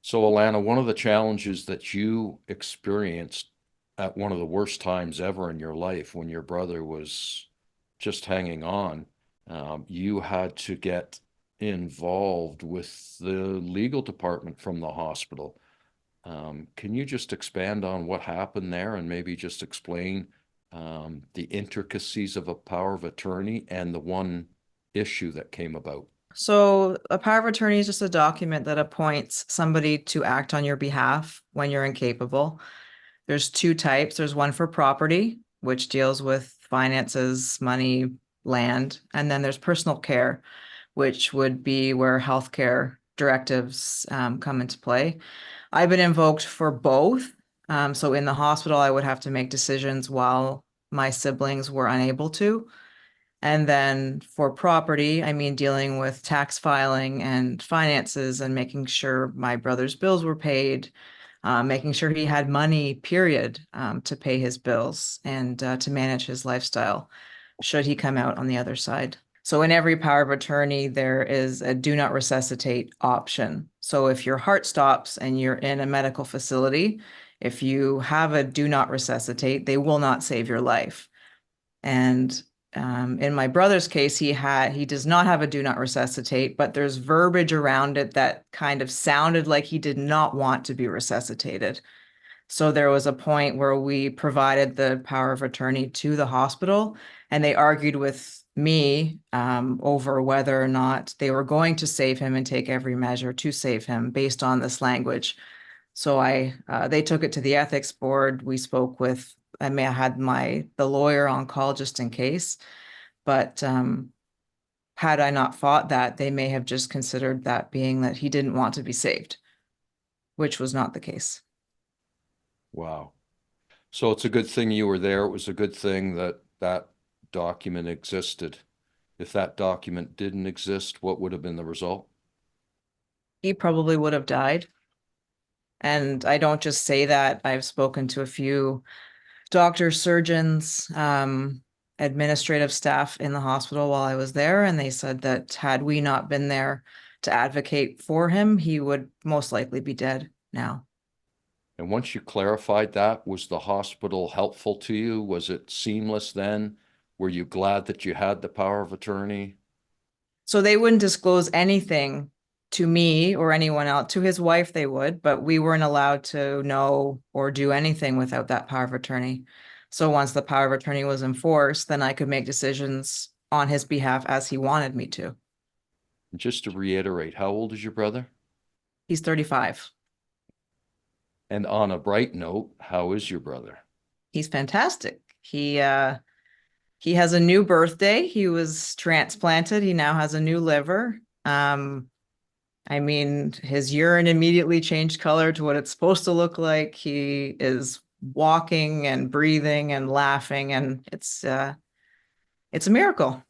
So, Alana, one of the challenges that you experienced at one of the worst times ever in your life when your brother was just hanging on, you had to get involved with the legal department from the hospital. Can you just expand on what happened there and maybe just explain the intricacies of a power of attorney and the one issue that came about? So a power of attorney is just a document that appoints somebody to act on your behalf when you're incapable. There's two types. There's one for property, which deals with finances, money, land. And then there's personal care, which would be where healthcare directives come into play. I've been invoked for both. So in the hospital, I would have to make decisions while my siblings were unable to. And then for property, I mean, dealing with tax filing and finances and making sure my brother's bills were paid, making sure he had money, period, to pay his bills and to manage his lifestyle, should he come out on the other side. So in every power of attorney, there is a do not resuscitate option. So if your heart stops and you're in a medical facility, if you have a do not resuscitate, they will not save your life. And in my brother's case, he does not have a do not resuscitate, but there's verbiage around it that kind of sounded like he did not want to be resuscitated. So there was a point where we provided the power of attorney to the hospital, and they argued with me over whether or not they were going to save him and take every measure to save him based on this language. So they took it to the ethics board. We spoke with, I may have had the lawyer on call just in case, but had I not fought that, they may have just considered that being that he didn't want to be saved, which was not the case. Wow. So it's a good thing you were there. It was a good thing that that document existed. If that document didn't exist, what would have been the result? He probably would have died. And I don't just say that. I've spoken to a few doctors, surgeons, administrative staff in the hospital while I was there, and they said that had we not been there to advocate for him, he would most likely be dead now. And once you clarified that, was the hospital helpful to you? Was it seamless then? Were you glad that you had the power of attorney? So they wouldn't disclose anything to me or anyone else. To his wife, they would, but we weren't allowed to know or do anything without that power of attorney. So once the power of attorney was enforced, then I could make decisions on his behalf as he wanted me to. And just to reiterate, how old is your brother? He's 35. And on a bright note, how is your brother? He's fantastic. He has a new birthday. He was transplanted. He now has a new liver. I mean, his urine immediately changed color to what it's supposed to look like. He is walking and breathing and laughing, and it's a miracle.